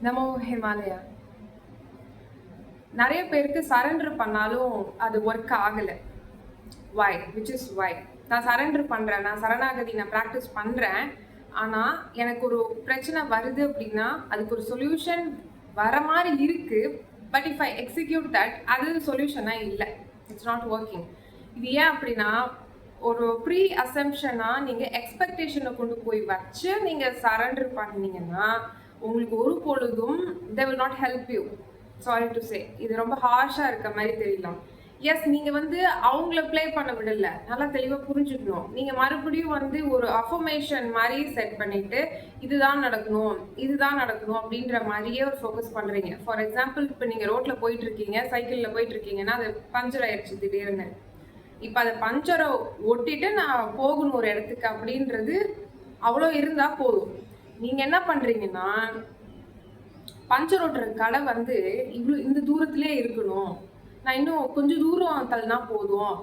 நமோ ஹிமாலயா. நிறைய பேருக்கு சரண்டர் பண்ணாலும் அது ஒர்க் ஆகலை. வை விச் இஸ் வை நான் சரண்டர் பண்ணுறேன், நான் சரணாகதி நான் ப்ராக்டிஸ் பண்ணுறேன். ஆனால் எனக்கு ஒரு பிரச்சனை வருது அப்படின்னா அதுக்கு ஒரு சொல்யூஷன் வர மாதிரி இருக்குது. But if I execute that அது சொல்யூஷனாக இல்லை, இட்ஸ் நாட் ஒர்க்கிங். இது ஏன் அப்படின்னா ஒரு ப்ரீ அசம்ஷனாக நீங்கள் எக்ஸ்பெக்டேஷனை கொண்டு போய் வச்சு நீங்கள் சரண்டர் பண்ணீங்கன்னா உங்களுக்கு ஒரு பொழுதும் they will not help you. Sorry to say, இது ரொம்ப ஹார்ஷாக இருக்க மாதிரி தெரியலாம். எஸ், நீங்கள் வந்து அவங்கள ப்ளே பண்ண விடல, நல்லா தெளிவாக புரிஞ்சுக்கணும். நீங்கள் மறுபடியும் வந்து ஒரு அஃபர்மேஷன் மாதிரி செட் பண்ணிவிட்டு இதுதான் நடக்கணும் இதுதான் நடக்கணும் அப்படின்ற மாதிரியே ஒரு ஃபோக்கஸ் பண்ணுறீங்க. ஃபார் எக்ஸாம்பிள், இப்போ நீங்கள் ரோட்டில் போயிட்டுருக்கீங்க, சைக்கிளில் போயிட்டுருக்கீங்கன்னா அது பஞ்சர் ஆயிடுச்சு திடீர்னு. இப்போ அதை பஞ்சரை ஒட்டிட்டு நான் போகணும் ஒரு இடத்துக்கு அப்படின்றது அவ்வளோ இருந்தால் போதும். நீங்கள் என்ன பண்ணுறீங்கன்னா, பஞ்சர் ஓட்டுற கடை வந்து இந்த தூரத்திலே இருக்கணும், நான் இன்னும் கொஞ்சம் தூரம் தள்ளினா போதும்,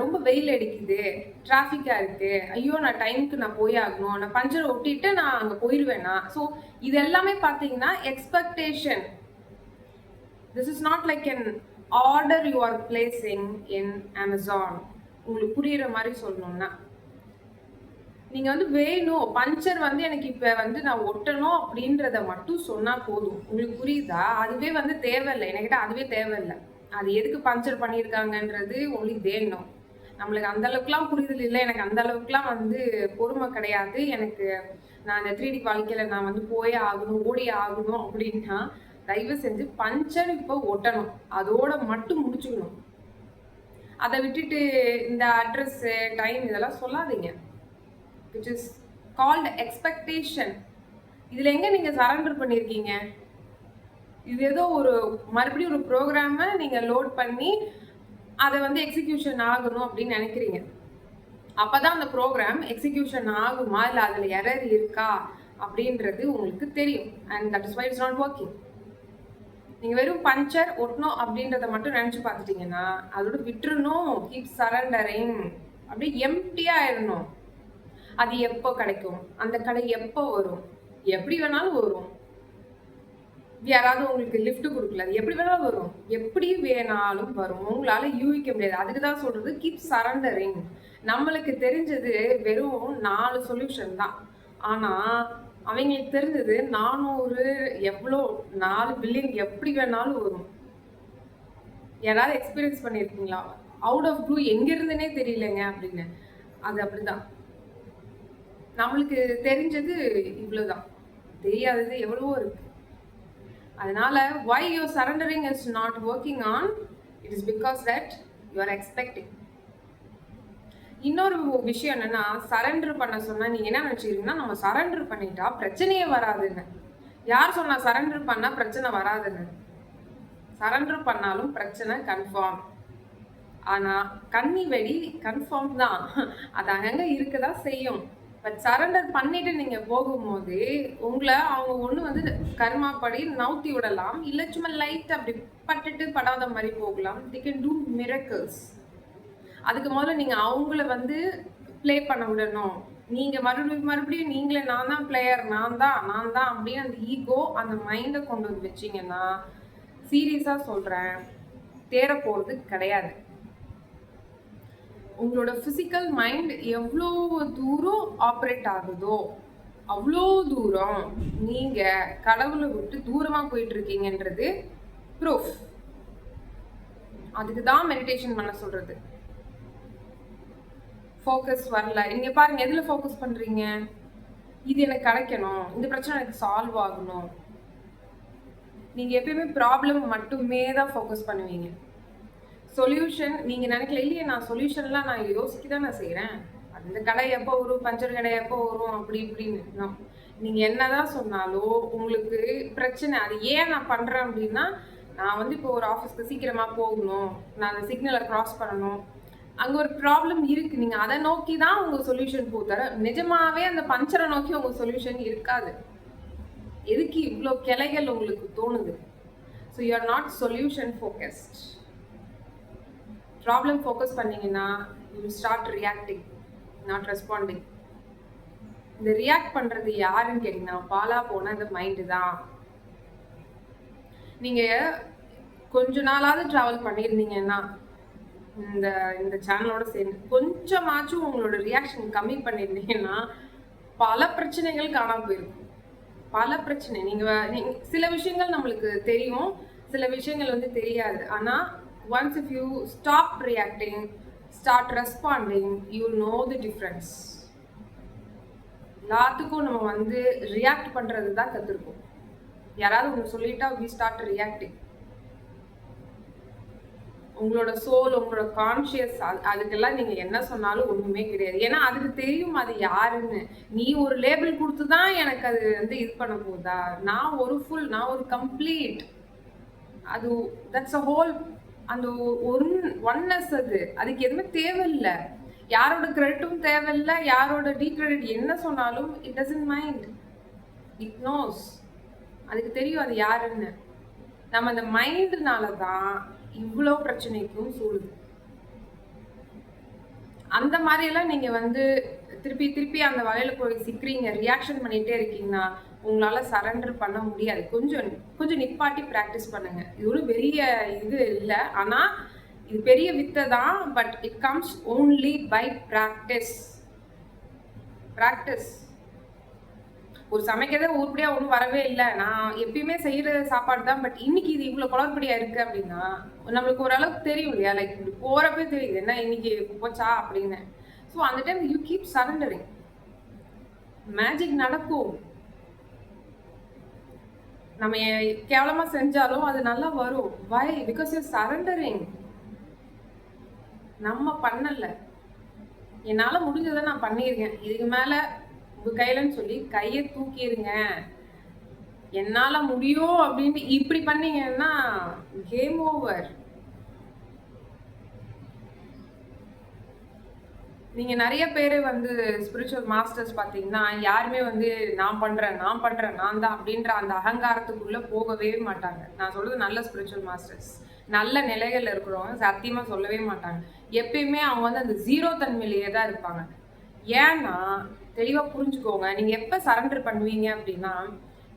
ரொம்ப வெயில் அடிக்குது, டிராஃபிக்காக இருக்குது, ஐயோ நான் டைமுக்கு நான் போய் ஆகணும், நான் பஞ்சரை ஒட்டிட்டு நான் அங்கே போயிடுவேனா. ஸோ இது எல்லாமே பார்த்தீங்கன்னா expectation. This is not like N order you are placing in Amazon. உங்களுக்கு புரியுற மாதிரி சொல்லணும்னா, நீங்கள் வந்து வேணும் பஞ்சர் வந்து எனக்கு இப்போ வந்து நான் ஒட்டணும் அப்படின்றத மட்டும் சொன்னால் போதும். உங்களுக்கு புரியுதா? அதுவே வந்து தேவையில்லை, என்கிட்ட அதுவே தேவையில்லை. அது எதுக்கு பஞ்சர் பண்ணியிருக்காங்கன்றது உங்களுக்கு வேணும். நம்மளுக்கு அந்த அளவுக்குலாம் புரிதல் இல்லை, எனக்கு அந்த அளவுக்குலாம் வந்து பொறுமை கிடையாது. எனக்கு நான் அந்த 3D வாழ்க்கையில் நான் வந்து போயே ஆகணும், ஓடி ஆகணும் அப்படின்னா தயவு செஞ்சு பஞ்சர் இப்போ ஒட்டணும், அதோட மட்டும் முடிச்சுக்கணும். அதை விட்டுட்டு இந்த அட்ரஸ்ஸு டைம் இதெல்லாம் சொல்லாதீங்க. which is called expectation. இதில் எங்கே நீங்கள் சரண்டர் பண்ணியிருக்கீங்க? இது ஏதோ ஒரு மறுபடியும் ஒரு ப்ரோக்ராமை நீங்கள் லோட் பண்ணி அதை வந்து எக்ஸிக்யூஷன் ஆகணும் அப்படின்னு நினைக்கிறீங்க. அப்போ தான் அந்த ப்ரோக்ராம் எக்ஸிக்யூஷன் ஆகுமா இல்லை அதில் எரர் இருக்கா அப்படின்றது உங்களுக்கு தெரியும். And that is why it's not working. நீங்கள் வெறும் பஞ்சர் ஒட்டணும் அப்படின்றத மட்டும் நினச்சி பார்த்துட்டிங்கன்னா அதோட விட்டுறணும். Keep surrendering. அப்படியே எம்டியாக ஆயிடணும். அது எப்போ கிடைக்கும், அந்த கடை எப்போ வரும், எப்படி வேணாலும் வரும். யாராவது உங்களுக்கு லிஃப்ட் கொடுக்கல, அது எப்படி வேணாலும் வரும், எப்படி வேணாலும் வரும். உங்களால யூகிக்க முடியாது. அதுக்கு தான் சொல்றது கீப் சரண்டரிங். நம்மளுக்கு தெரிஞ்சது வெறும் 4 சொல்யூஷன் தான். ஆனா அவங்களுக்கு தெரிஞ்சது 400 எவ்வளோ 4 பில்லியன் எப்படி வேணாலும் வரும். யாராவது எக்ஸ்பீரியன்ஸ் பண்ணியிருக்கீங்களா? அவுட் ஆஃப் ப்ளூ எங்கிருந்துனே தெரியலங்க அப்படின்னு. அது அப்படிதான். நம்மளுக்கு தெரிஞ்சது இவ்வளோதான், தெரியாதது எவ்வளவோ இருக்கு. அதனால why your surrendering is not working on, it is because that you are expecting. இன்னொரு விஷயம் என்னன்னா, சரண்டர் பண்ண சொன்னா நீங்க என்ன நினைச்சிருக்கீங்கன்னா, நம்ம சரண்டர் பண்ணிட்டா பிரச்சனையே வராதுன்னு. யார் சொன்னா சரண்டர் பண்ணா பிரச்சனை வராதுன்னு? சரண்டர் பண்ணாலும் பிரச்சனை கன்ஃபார்ம். ஆனா கன்னி வெடி கன்ஃபார்ம் தான், அது அங்கங்க இருக்கதான் செய்யும். பட் சரண்டர் பண்ணிட்டு நீங்க போகும்போது உங்களை அவங்க ஒன்று வந்து கர்மாப்படி நவுத்தி விடலாம், இல்லை சும்மா லைட் அப்படி பட்டுட்டு படாத மாதிரி போகலாம். தி கேன் டூ மிரக்கிள்ஸ். அதுக்கு முதல்ல நீங்க அவங்கள வந்து ப்ளே பண்ண விடணும். நீங்க மறுபடியும் நீங்களே நான் தான் பிளேயர், நான் தான் அப்படின்னு அந்த ஈகோ அந்த மைண்டை கொண்டு வந்து வச்சிங்கன்னா சீரியஸா சொல்றேன், தேர போறது கிடையாது. உங்களோட ஃபிசிக்கல் மைண்ட் எவ்வளோ தூரம் ஆப்ரேட் ஆகுதோ அவ்வளோ தூரம் நீங்கள் கடவுளை விட்டு தூரமாக போயிட்டு இருக்கீங்கன்றது ப்ரூஃப். அதுக்கு தான் மெடிடேஷன் பண்ண சொல்கிறது. ஃபோக்கஸ் வரல, நீங்கள் பாருங்கள் எதில் ஃபோக்கஸ் பண்ணுறீங்க? இது எனக்கு கிடைக்கணும், இந்த பிரச்சனை எனக்கு சால்வ் ஆகணும். நீங்கள் எப்பயுமே ப்ராப்ளம் மட்டுமே தான் ஃபோக்கஸ் பண்ணுவீங்க. சொல்யூஷன் நீங்கள் நினைக்கல, இல்லையே நான் சொல்யூஷன்லாம் நான் யோசிக்க தான் நான் செய்கிறேன், அந்த கடை எப்போ வரும், பஞ்சர் கடை எப்போ வரும் அப்படி இப்படின்னு. நீங்கள் என்ன தான் சொன்னாலும் உங்களுக்கு பிரச்சனை. அது ஏன் நான் பண்ணுறேன் அப்படின்னா, நான் வந்து இப்போ ஒரு ஆஃபீஸ்க்கு சீக்கிரமாக போகணும், நான் அந்த சிக்னலை க்ராஸ் பண்ணணும், அங்கே ஒரு ப்ராப்ளம் இருக்குது. நீங்கள் அதை நோக்கி தான் உங்கள் சொல்யூஷன் போகிற. நிஜமாகவே அந்த பஞ்சரை நோக்கி உங்கள் சொல்யூஷன் இருக்காது. எதுக்கு இவ்வளோ கிளைகள் உங்களுக்கு தோணுது? So you are not solution focused. Problem focus பண்ணிங்கன்னா you start reacting, not responding. இந்த ரியாக்ட் பண்ணுறது யாருன்னு கேட்டிங்கன்னா பாலா போன இந்த மைண்டு தான். நீங்கள் கொஞ்ச நாளாவது ட்ராவல் பண்ணியிருந்தீங்கன்னா இந்த இந்த சேனலோட சேர்ந்து கொஞ்சமாச்சும் உங்களோட ரியாக்ஷன் கம்மி பண்ணியிருந்தீங்கன்னா பல பிரச்சனைகள் காணாமல் போயிருக்கும். பல பிரச்சனை. நீங்கள் சில விஷயங்கள் நம்மளுக்கு தெரியும், சில விஷயங்கள் வந்து தெரியாது. ஆனால் once if you stop reacting, start responding, you will know the difference. எல்லாத்துக்கும் நம்ம வந்து ரியாக்ட் பண்ணுறது தான் கற்றுருக்கோம். யாராவது ஒன்று சொல்லிட்டா we start reacting. உங்களோட சோல், உங்களோட கான்ஷியஸ், அதுக்கெல்லாம் நீங்கள் என்ன சொன்னாலும் ஒன்றுமே கிடையாது. ஏன்னா அதுக்கு தெரியும் அது யாருன்னு. நீ ஒரு லேபிள் கொடுத்து தான் எனக்கு அது வந்து இது பண்ண போதா? நான் ஒரு கம்ப்ளீட். அது தட்ஸ் அ ஹோல். அந்த ஒன்னஸ் அதுக்கு எதுவுமே தேவையில்லை. யாரோட கிரெடிட்டும் தேவையில்லை, யாரோட டீக்ரெடிட் என்ன சொன்னாலும் it doesn't mind. It nose. அதுக்கு தெரியும் அது யாருன்னு. நம்ம அந்த மைண்டுனால தான் இவ்வளோ பிரச்சனைக்கும் சூழுது. அந்த மாதிரியெல்லாம் நீங்கள் வந்து திருப்பி திருப்பி அந்த வலையில் போய் சிக்கிறீங்க, ரியாக்ஷன் பண்ணிகிட்டே இருக்கீங்கன்னா உங்களால் சரண்டர் பண்ண முடியாது. கொஞ்சம் நிப்பாட்டி ப்ராக்டிஸ் பண்ணுங்கள். இது ஒரு பெரிய இது இல்லை, ஆனால் இது பெரிய வித்தை தான். But it comes only by practice. ஒரு சமைக்கிறதே உருப்படியாக ஒன்றும் வரவே இல்லை, நான் எப்பயுமே செய்கிற சாப்பாடு தான், பட் இன்னைக்கு இது இவ்வளோ குளறுபடியாக இருக்குது அப்படின்னா நம்மளுக்கு ஓரளவுக்கு தெரியும் இல்லையா? லைக் இப்படி போகிறப்பே தெரியுது என்ன இன்னைக்கு போச்சா அப்படின்னு. ஸோ அந்த time you keep surrendering, magic நடக்கும். நம்ம கேவலமாக செஞ்சாலும் அது நல்லா வரும். வை? Because you surrendering. நம்ம பண்ணலை, என்னால் முடிஞ்சதை நான் பண்ணியிருக்கேன், இதுக்கு மேலே உங்கள் கையிலன்னு சொல்லி கையை தூக்கிடுங்க. என்னால் முடியும் அப்படின்னு இப்படி பண்ணீங்கன்னா கேம் ஓவர். நீங்கள் நிறைய பேர் வந்து ஸ்பிரிச்சுவல் மாஸ்டர்ஸ் பார்த்தீங்கன்னா யாருமே வந்து நான் பண்ணுறேன் நான் தான் அப்படின்ற அந்த அகங்காரத்துக்குள்ளே போகவே மாட்டாங்க. நான் சொல்கிறது நல்ல ஸ்பிரிச்சுவல் மாஸ்டர்ஸ், நல்ல நிலைகளில் இருக்கிறவங்க சத்தியமாக சொல்லவே மாட்டாங்க. எப்பயுமே அவங்க வந்து அந்த ஜீரோ தன்மையிலேயே தான் இருப்பாங்க. ஏன்னா தெளிவாக புரிஞ்சுக்கோங்க, நீங்கள் எப்போ சரண்டர் பண்ணுவீங்க அப்படின்னா,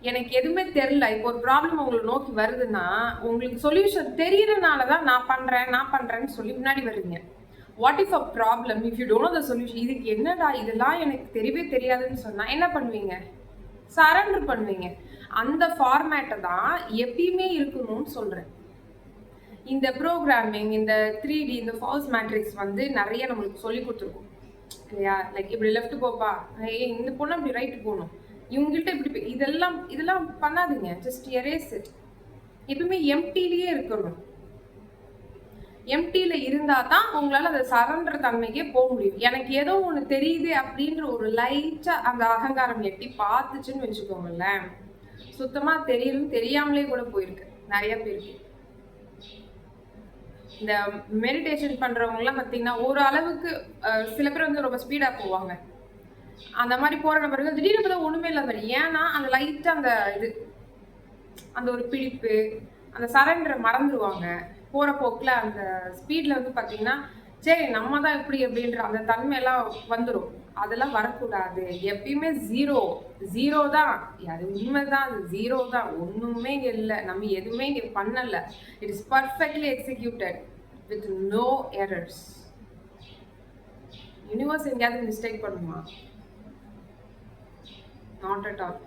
எனக்கு எதுவுமே தெரில, இப்போ ஒரு ப்ராப்ளம் உங்களை நோக்கி வருதுன்னா உங்களுக்கு சொல்யூஷன் தெரியறதுனால தான் நான் பண்ணுறேன்னு சொல்லி முன்னாடி வருவீங்க. What if a problem if you don't know the solution, இதுக்கு என்னடா இதெல்லாம் எனக்கு தெரியவே தெரியாதுன்னு சொன்னால் என்ன பண்ணுவீங்க? சரண்டர் பண்ணுவீங்க. அந்த ஃபார்மேட்டை தான் எப்பயுமே இருக்கணும்னு சொல்கிறேன். இந்த ப்ரோக்ராமிங், இந்த 3D, இந்த ஃபால்ஸ் மேட்ரிக்ஸ் வந்து நிறைய நம்மளுக்கு சொல்லி கொடுத்துருக்கோம் இல்லையா? லைக் இப்படி லெஃப்ட் போப்பா, இந்த பொண்ணு அப்படி ரைட்டு போகணும், இவங்கள்ட்ட இப்படி இதெல்லாம் பண்ணாதீங்க. Just erase it. எப்பவுமே எம்டிலேயே இருக்கணும். எம்டியில் இருந்தால் தான் உங்களால் அதை சரண்டர் தன்மைக்கே போக முடியும். எனக்கு ஏதோ ஒன்று தெரியுது அப்படின்ற ஒரு லைட்டாக அந்த அகங்காரம் எட்டி பார்த்துச்சுன்னு வச்சுக்கோங்களேன், சுத்தமாக தெரியாமலே கூட போயிருக்கு நிறைய பேருக்கு. இந்த மெடிடேஷன் பண்ணுறவங்கலாம் பார்த்தீங்கன்னா ஒரு அளவுக்கு சில பேர் வந்து ரொம்ப ஸ்பீடாக போவாங்க. அந்த மாதிரி போகிற நபர்கள் திடீர்னு தான் ஒன்றுமே இல்லாத மாதிரி. ஏன்னா அந்த லைட்டாக அந்த ஒரு பிடிப்பு, அந்த சரண்டரை மறந்துடுவாங்க. போகிற போக்கில் அந்த ஸ்பீடில் வந்து பார்த்தீங்கன்னா சரி நம்ம தான் இப்படி அப்படின்ற அந்த தன்மையெல்லாம் வந்துடும். அதெல்லாம் வரக்கூடாது. எப்பயுமே ஜீரோ தான். அது உண்மை தான், அது ஜீரோ தான். ஒன்றுமே இங்கே இல்லை, நம்ம எதுவுமே இங்கே பண்ணலை. It is perfectly executed with no errors. Universe எங்கேயாவது மிஸ்டேக் பண்ணுமா? Not at all.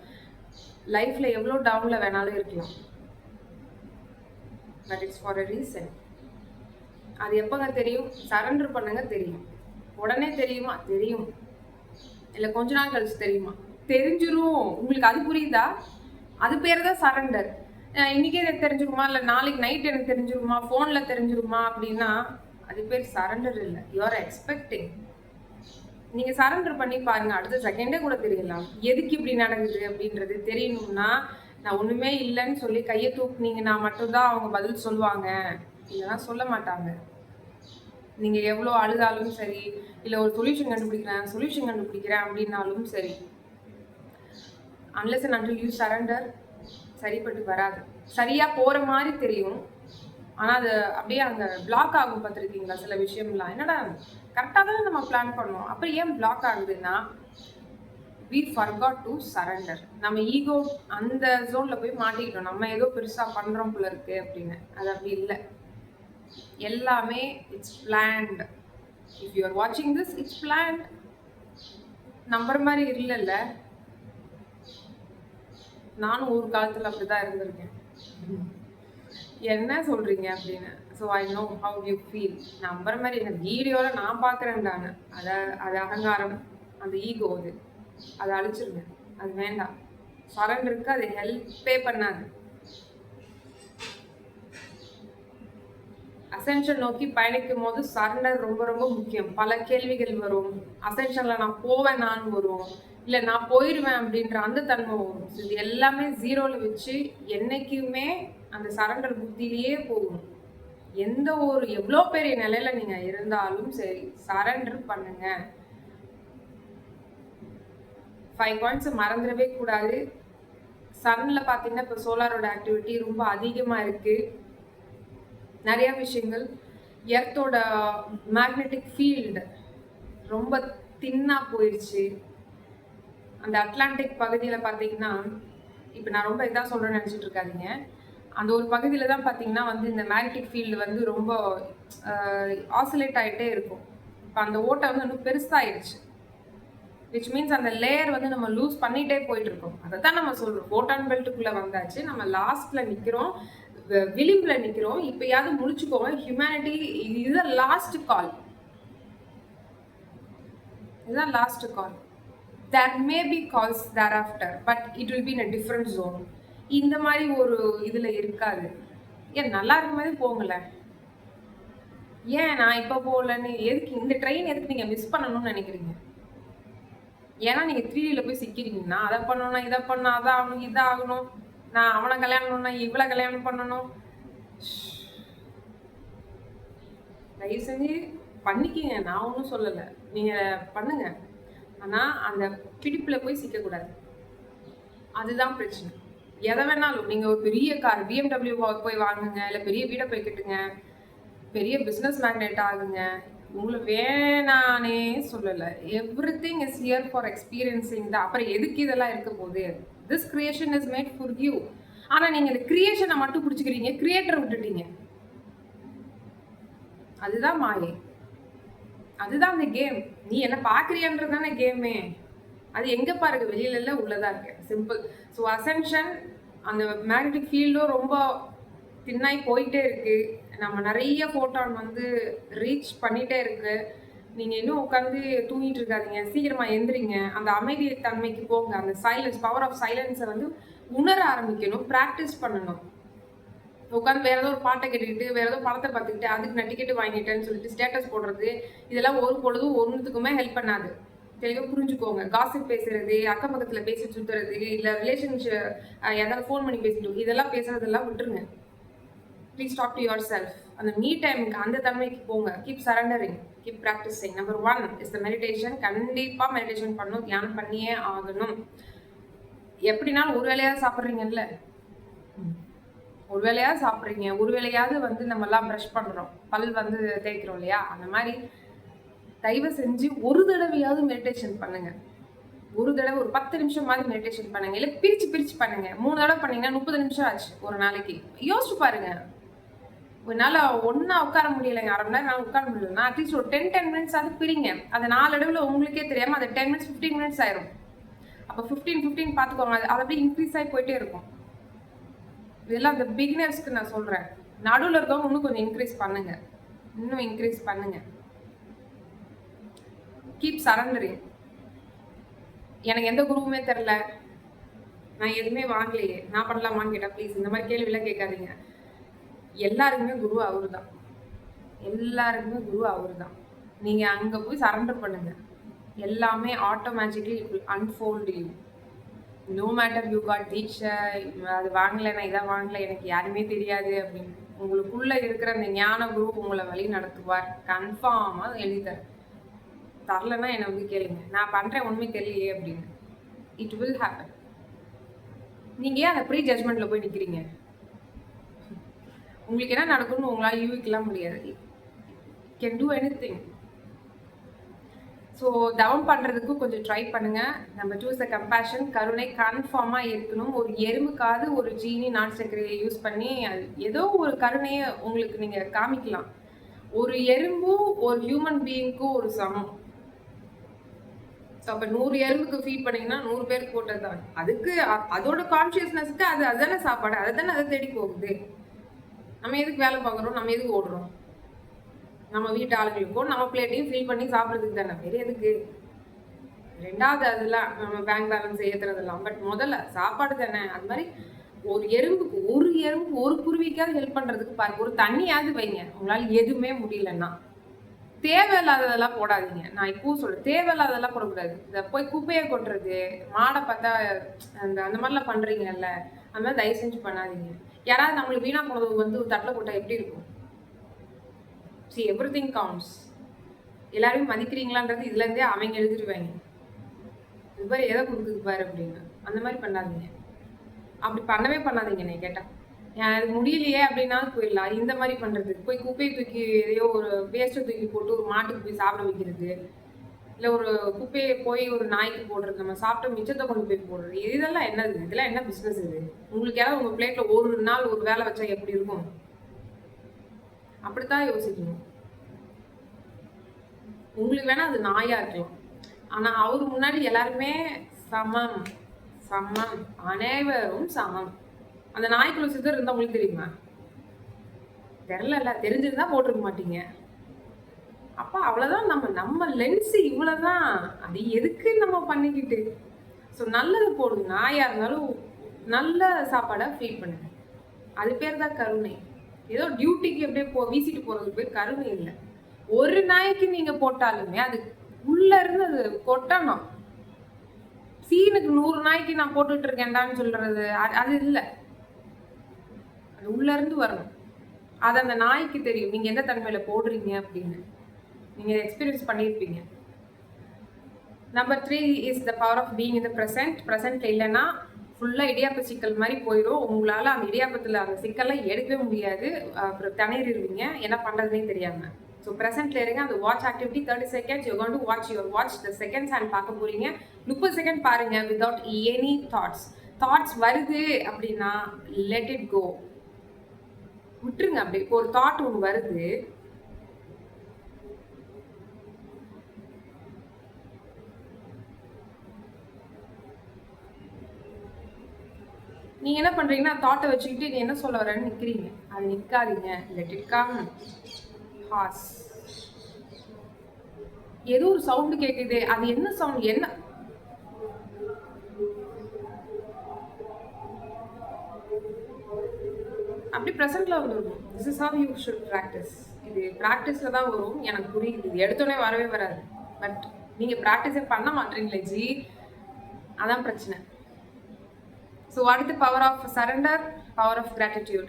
லைஃப்பில் எவ்வளோ டவுனில் வேணாலும் இருக்கலாம், but it's for a reason. அது எப்போங்க தெரியும்? சரண்டர் பண்ணுங்க தெரியும். உடனே தெரியுமா? தெரியும். இல்லை கொஞ்ச நாள் கழிச்சு தெரியுமா? தெரிஞ்சிரும். உங்களுக்கு அது புரியுதா? அது பேர் தான் சரண்டர். இன்னைக்கே எனக்கு தெரிஞ்சிருமா, இல்லை நாளைக்கு நைட் எனக்கு தெரிஞ்சிருமா, ஃபோனில் தெரிஞ்சிருமா அப்படின்னா அது பேர் சரண்டர் இல்லை. You are expecting. நீங்கள் சரண்டர் பண்ணி பாருங்க, அடுத்த செகண்டே கூட தெரியலாம். எதுக்கு இப்படி நடக்குது அப்படின்றது தெரியணும்னா நான் ஒன்றுமே இல்லைன்னு சொல்லி கையை தூக்குனீங்கன்னா மட்டும்தான் அவங்க பதில் சொல்லுவாங்க, இல்லைன்னா சொல்ல மாட்டாங்க. நீங்கள் எவ்வளோ அழுதாலும் சரி, இல்லை ஒரு சொல்யூஷன் கண்டுபிடிக்கிறேன் அப்படின்னாலும் சரி, unless and until you surrender சரிப்பட்டு வராது. சரியாக போகிற மாதிரி தெரியும், ஆனால் அது அப்படியே அந்த பிளாக் ஆகும். பார்த்துருக்கீங்களா சில விஷயம்லாம்? என்னடா கரெக்டாக தானே நம்ம பிளான் பண்ணோம், அப்புறம் ஏன் பிளாக் ஆகுதுன்னா we forgot to surrender. நம்ம ஈகோ அந்த ஜோன்ல போய் மாட்டிக்கிட்டோம். நம்ம ஏதோ பெருசா பண்றோம் போல இருக்கு அப்படின்னு. அது அப்படி இல்லை. எல்லாமே it's plant. If you are வாட்சிங் திஸ், இட்ஸ் பிளான்ட். நம்புற மாதிரி இல்லைல்ல. நானும் ஒரு காலத்துல அப்படிதான் இருந்திருக்கேன். என்ன சொல்றீங்க அப்படின்னு. So I know how you feel. நம்புற மாதிரி எனக்கு வீடியோவில் நான் பார்க்குறேன்டாங்க. அது அகங்காரம், அந்த ஈகோ, அதை அழிச்சிருங்க. அது வேண்டாம். சரண்டருக்கு அது ஹெல்ப்பே பண்ணாது. அசென்ஷன் நோக்கி பயணிக்கும் போது சரண்டர் ரொம்ப ரொம்ப முக்கியம். பல கேள்விகள் வரும். அசென்ஷன்ல நான் போவேன் நான் வரும், இல்லை நான் போயிடுவேன் அப்படின்ற அந்த தன்மை வரும். இது எல்லாமே ஜீரோவில் வச்சு என்னைக்குமே அந்த சரண்டர் புத்தியிலேயே போகணும். எந்த ஒரு எவ்வளோ பெரிய நிலையில நீங்க இருந்தாலும் சரி, சரண்டர் பண்ணுங்க. 5 பாயிண்ட்ஸ் மறந்துடவே கூடாது. சன்ல பாத்தீங்கன்னா இப்போ சோலாரோட ஆக்டிவிட்டி ரொம்ப அதிகமா இருக்கு. நிறைய விஷயங்கள். எர்த்தோட மேக்னெட்டிக் ஃபீல்டு ரொம்ப தின்னா போயிடுச்சு. அந்த அட்லாண்டிக் பகுதியில் பார்த்தீங்கன்னா, இப்போ நான் ரொம்ப இதாக சொல்கிறேன்னு நினச்சிட்டு இருக்காதீங்க. அந்த ஒரு பகுதியில் தான் பார்த்தீங்கன்னா இந்த மேக்னெட்டிக் ஃபீல்டு ரொம்ப ஆசிலேட் ஆகிட்டே இருக்கும். இப்போ அந்த ஓட்டை இன்னும் பெருசாகிடுச்சு. விச் மீன்ஸ் அந்த லேயர் நம்ம லூஸ் பண்ணிகிட்டே போயிட்டு இருக்கோம். அதை தான் நம்ம சொல்கிறோம். போட்டான் பெல்ட்டுக்குள்ளே வந்தாச்சு, நம்ம லாஸ்ட்டில் நிற்கிறோம், விளிம்பில் நிற்கிறோம். இப்போயாவது முடிச்சுக்கோங்க. ஹியூமனிட்டி இதுதான் லாஸ்ட் கால். இதுதான் last call. There may be calls thereafter, but it will be in a different zone. இந்த மாதிரி ஒரு இதில் இருக்காது. ஏன் நல்லா இருக்க மாதிரி போங்களேன். ஏன் நான் இப்போ போகலன்னு எதுக்கு இந்த ட்ரெயின் எதுக்கு நீங்கள் மிஸ் பண்ணணும்னு நினைக்கிறீங்க? ஏன்னா நீங்கள் 3Dயில் போய் சிக்கிறீங்கன்னா அதை பண்ணணும், இதை பண்ணணும், அதாகணும், இதாகணும், நான் அவனை கல்யாணம் பண்ணணும், இவ்வளோ கல்யாணம் பண்ணணும். தயவு செஞ்சு பண்ணிக்கிங்க. நான் ஒன்றும் சொல்லலை, நீங்கள் பண்ணுங்க. ஆனால் அந்த பிடிப்பில் போய் சிக்கக்கூடாது. அதுதான் பிரச்சனை. எதை வேணாலும் நீங்கள் ஒரு பெரிய கார் BMW போய் வாங்குங்க, இல்லை பெரிய வீடை போய் கட்டுங்க, பெரிய பிஸ்னஸ் மேக்னெட் ஆகுங்க, உங்களை வேணானே சொல்லலை. Everything is here for experiencing தான். அப்புறம் எதுக்கு இதெல்லாம் இருக்க போகுது? This creation is made for you. ஆனால் நீங்கள் இந்த கிரியேஷனை மட்டும் பிடிச்சிக்கிறீங்க, கிரியேட்டரை விட்டுட்டீங்க. அதுதான் மாயை. அதுதான் அந்த கேம். நீ என்ன பார்க்குறியன்றது தானே கேமே. அது எங்கே பாருங்க, வெளியில உள்ளதா இருக்கு. சிம்பிள். ஸோ அசென்ஷன் அந்த மேக்னெட்டிக் ஃபீல்டும் ரொம்ப தின்னாய் போயிட்டே இருக்கு. நம்ம நிறைய ஃபோட்டான் ரீச் பண்ணிகிட்டே இருக்கு. நீங்கள் இன்னும் உட்காந்து தூங்கிட்டு இருக்காதீங்க, சீக்கிரமாக எந்திரிங்க. அந்த அமைதி தன்மைக்கு போங்க. அந்த சைலன்ஸ், பவர் ஆஃப் சைலன்ஸை உணர ஆரம்பிக்கணும், ப்ராக்டிஸ் பண்ணணும். உட்காந்து வேற ஏதோ ஒரு பாட்டை கேட்டுக்கிட்டு, வேற ஏதோ படத்தை பார்த்துக்கிட்டு, அதுக்கு நான் டிக்கெட்டு வாங்கிட்டேன்னு சொல்லிட்டு ஸ்டேட்டஸ் போடுறது, இதெல்லாம் ஒரு பொழுதும் ஒன்றுத்துக்குமே ஹெல்ப் பண்ணாது. தெளிவாக புரிஞ்சுக்கோங்க. காசிப் பேசுறது, அக்கம் பக்கத்தில் பேசி சுற்றுறது, இல்லை ரிலேஷன்ஷிப் ஏதாவது ஃபோன் பண்ணி பேசிட்டு இதெல்லாம் பேசுறதெல்லாம் விட்டுருங்க. Please talk to yourself. அந்த மீ டைமுக்கு அந்த தன்மைக்கு போங்க. Keep surrendering, keep practising. Number 1 is the meditation. கண்டிப்பாக மெடிடேஷன் பண்ணணும், தியானம் பண்ணியே ஆகணும். எப்படினாலும் ஒரு வேலையாவது சாப்பிட்றீங்கல்ல, ஒரு வேலையாவது சாப்பிட்றீங்க, ஒரு வேலையாவது நம்மலாம் ப்ரஷ் பண்ணுறோம், பல் தேய்க்கிறோம் இல்லையா? அந்த மாதிரி தயவு செஞ்சு ஒரு தடவையாவது மெடிடேஷன் பண்ணுங்க. ஒரு தடவை ஒரு 10 நிமிஷம் மாதிரி மெடிடேஷன் பண்ணுங்க. இல்லை பிரிச்சு பண்ணுங்க. 3 தடவை பண்ணீங்கன்னா 30 நிமிஷம் ஆச்சு ஒரு நாளைக்கு. யோசிச்சு பாருங்க. என்னால் ஒன்றா உட்கார முடியலைங்க, அரை மணி நேரம் நான் உட்கார முடியலன்னா அட்லீஸ்ட் ஒரு 10 மினிட்ஸ் அது பிரிங்க. அது 4 இடத்துல உங்களுக்கே தெரியாமல் அது 10 மினிட்ஸ் 15 மினிட்ஸ் ஆயிரும். அப்போ 15 பார்த்துக்கோங்க. அது அப்படியே இன்க்ரீஸ் ஆகி போயிட்டே இருக்கும். இதெல்லாம் அந்த பிகினர்ஸ்க்கு நான் சொல்கிறேன். நடுவில் இருக்கவங்க இன்னும் கொஞ்சம் இன்க்ரீஸ் பண்ணுங்க, இன்னும் இன்க்ரீஸ் பண்ணுங்க. Keep surrendering. எனக்கு எந்த குருவுமே தெரில, நான் எதுவுமே வாங்கலையே, நான் பண்ணலாமான்னு கேட்டால் ப்ளீஸ் இந்த மாதிரி கேள்வியெல்லாம் கேட்காதீங்க. எல்லாருக்குமே குரு அவரு தான். எல்லாருக்குமே குரு அவரு தான். நீங்கள் அங்கே போய் சரண்டர் பண்ணுங்க. எல்லாமே automatically it will unfold you. No matter you got teacher, அது வாங்கலை, நான் இதை வாங்கலை, எனக்கு யாருமே தெரியாது அப்படின்னு. உங்களுக்குள்ளே இருக்கிற அந்த ஞான குரு உங்களை வழி நடத்துவார். கன்ஃபார்மாக எழுதி தரலன்னா என்னை கேளுங்க, நான் பண்ணுறேன் ஒன்றுமே தெரியலையே அப்படின்னு. It will happen. நீங்கள் ஏன் அந்த ப்ரீ ஜட்மெண்ட்டில் போய் நிற்கிறீங்க? உங்களுக்கு என்ன நடக்கும்னு உங்களால் யூகிக்கலாம் முடியாது. Can do any thing. So தவம் பண்ணுறதுக்கு கொஞ்சம் ட்ரை பண்ணுங்கள். Number 2 is the compassion. கருணை கன்ஃபார்மாக இருக்கணும். ஒரு எறும்புக்காவது ஒரு ஜீனி நாட்டு சர்க்கரையை யூஸ் பண்ணி அது ஏதோ ஒரு கருணையை உங்களுக்கு நீங்கள் காமிக்கலாம். ஒரு எறும்பும் ஒரு ஹியூமன் பீயிங்க்கும் ஒரு சமம். ஸோ அப்போ 100 எறும்புக்கு ஃபீட் பண்ணிங்கன்னா 100 பேருக்கு போட்டது தான். அதுக்கு அதோட கான்ஷியஸ்னஸ்க்கு அதுதானே சாப்பாடு, அதை தேடி போகுது. நம்ம எதுக்கு வேலை பார்க்குறோம், நம்ம எதுக்கு ஓடுறோம்? நம்ம வீட்டு ஆளுங்களுக்கும் நம்ம பிளேட்டையும் ஃபில் பண்ணி சாப்பிட்றதுக்கு தானே, வேறு எதுக்கு? ரெண்டாவது அதெல்லாம் நம்ம பேங்க் பேலன்ஸ் ஏற்றுறதெல்லாம். பட் முதல்ல சாப்பாடு தானே. அது மாதிரி ஒரு எறும்புக்கு ஒரு குருவிக்காவது ஹெல்ப் பண்ணுறதுக்கு பாருங்க. ஒரு தண்ணியாவது வைங்க உங்களால் எதுவுமே முடியலன்னா. தேவையில்லாததெல்லாம் போடாதீங்க. நான் இப்பவும் சொல்கிறேன், தேவையில்லாததெல்லாம் போடக்கூடாது. இதை போய் குப்பையை கொட்டுறது, மாடை பார்த்தா அந்த மாதிரிலாம் பண்ணுறீங்கல்ல, அந்த மாதிரி தயவு செஞ்சு பண்ணாதீங்க. யாராவது நம்மளுக்கு வீணா போனது வந்து தட்டில் போட்டால் எப்படி இருக்கும்? See, everything counts. எல்லாரையும் மதிக்கிறீங்களான்றது இதுலேருந்தே அவங்க எழுதிடுவாங்க. இது மாதிரி எதை கொடுக்குது பாரு அப்படின்னு. அந்த மாதிரி பண்ணாதீங்க. அப்படி பண்ணவே பண்ணாதீங்க. நான் கேட்டேன், அது முடியலையே அப்படின்னா போயிடலாம். இந்த மாதிரி பண்ணுறதுக்கு போய் குப்பையை தூக்கி எதையோ ஒரு வேஸ்ட்டை தூக்கி போட்டு ஒரு மாட்டுக்கு போய் சாப்பிட வைக்கிறது, இல்லை ஒரு குப்பையை போய் ஒரு நாய்க்கு போடுறது, நம்ம சாப்பிட்ட மிச்சத்தை கொண்டு போய் போடுறது, இதெல்லாம் என்னது? இதெல்லாம் என்ன பிஸ்னஸ் இது? உங்களுக்கு யாராவது உங்கள் பிளேட்டில் ஒரு நாள் ஒரு வேலை வச்சா எப்படி இருக்கும்? அப்படித்தான் யோசிக்கணும். உங்களுக்கு வேணா அது நாயா இருக்கலாம், ஆனா அவரு முன்னாடி எல்லாருமே சமம் சமம், அனைவரும் சமம். அந்த நாய்க்குள்ள சித்தர் இருந்தா உங்களுக்கு தெரியுமா? தெரியல, தெரிஞ்சிருந்தா போட்டிருக்க மாட்டீங்க. அப்ப அவ்வளவுதான். நம்ம லென்ஸ் இவ்வளவுதான். அது எதுக்கு நம்ம பண்ணிக்கிட்டு? ஸோ நல்லது போடுங்க. நாயா இருந்தாலும் நல்ல சாப்பாடா ஃபீட் பண்ணுங்க. அது பேர் தான் கருணை. ஏதோ டியூட்டிக்கு எப்படியே வீசிட்டு போறது பேர் கருணை இல்லை. ஒரு நாய்க்கு நீங்க போட்டாலுமே அது உள்ள இருந்து அது கொட்டணும். சீனுக்கு 100 நாய்க்கு நான் போட்டுட்டு இருக்கேன்டான்னு சொல்றது அது இல்லை. அது உள்ள இருந்து வரணும். அது அந்த நாய்க்கு தெரியும் நீங்க எந்த தன்மையில போடுறீங்க அப்படின்னு. நீங்க எக்ஸ்பீரியன்ஸ் பண்ணியிருப்பீங்க. Number 3 is the power of being in the present. ப்ரெசென்ட்ல இல்லைன்னா ஃபுல்லாக இடியாப்ப சிக்கல் மாதிரி போயிடும். உங்களால் அந்த இடியாப்பத்தில் அந்த சிக்கல்லாம் எடுக்கவே முடியாது. அப்புறம் திணறிடுவீங்க, என்ன பண்ணுறதுனே தெரியாமல். ஸோ ப்ரெசென்ட்ல இருங்க. அந்த watch activity 30 seconds you going to watch your watch the seconds hand பார்க்க போறீங்க. 30 செகண்ட் பாருங்க வித்வுட் எனி தாட்ஸ் வருது அப்படின்னா லெட் இட் கோ, விட்டுருங்க. அப்படி இப்போ ஒரு தாட் ஒன்று வருது, நீங்க என்ன பண்றீங்கன்னா தாட்டை வச்சுக்கிட்டு நீ என்ன சொல்ல வரேன்னு நிக்கிறீங்க. அது நிக்காதீங்க. Let it come. ஹாஸ் ஏதோ ஒரு சவுண்டு கேக்குது. அது என்ன சவுண்ட்? என்ன? அப்படி ப்ரெசென்ட்ல வந்துருக்கும். This is how you should practice. இது ப்ராக்டிஸ்ல தான் வரும். எனக்கு புரியுது. இது எடுத்தோடனே வரவே வராது. பட் நீங்க ப்ராக்டிஸே பண்ண மாட்டீங்களே ஜி, அதான் பிரச்சனை. ஸோ அடுத்து power of surrender, power of gratitude.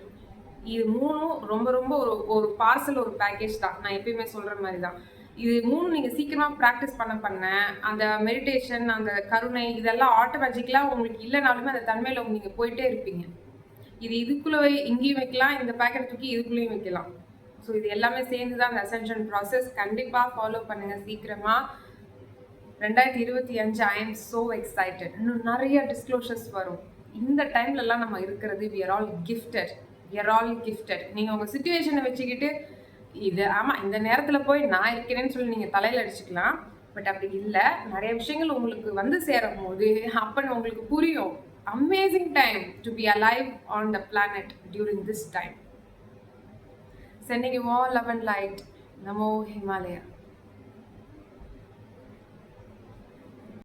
இது மூணும் ரொம்ப ரொம்ப ஒரு பார்சல், ஒரு பேக்கேஜ் தான். நான் எப்பயுமே சொல்கிற மாதிரி தான். இது மூணு நீங்கள் சீக்கிரமாக ப்ராக்டிஸ் பண்ண அந்த மெடிடேஷன், அந்த கருணை, இதெல்லாம் ஆட்டோமேட்டிக்கலாக உங்களுக்கு இல்லைனாலுமே அந்த தன்மையில் நீங்கள் போயிட்டே இருப்பீங்க. இது இதுக்குள்ளே இங்கேயும் வைக்கலாம், இந்த பேக்கெட் தூக்கி இதுக்குள்ளேயும் வைக்கலாம். ஸோ இது எல்லாமே சேர்ந்து தான் அந்த அசென்ஷன் ப்ராசஸ். கண்டிப்பாக ஃபாலோ பண்ணுங்கள் சீக்கிரமாக. 2025 ஐ எம் ஸோ எக்ஸைட்டட். இன்னும் நிறைய டிஸ்க்ளோஷர்ஸ் வரும். இந்த டைம்லலாம் நம்ம இருக்கிறது we are all gifted. நீங்கள் உங்கள் சிச்சுவேஷனை வச்சுக்கிட்டு இது ஆமாம் இந்த நேரத்தில் போய் நான் இருக்கிறேன்னு சொல்லி நீங்கள் தலையில் அடிச்சுக்கலாம். பட் அப்படி இல்லை. நிறைய விஷயங்கள் உங்களுக்கு வந்து சேரும் போது அப்போ உங்களுக்கு புரியும். Amazing time to be alive on the planet during this time. Sending you all love and light. Namo Himalaya.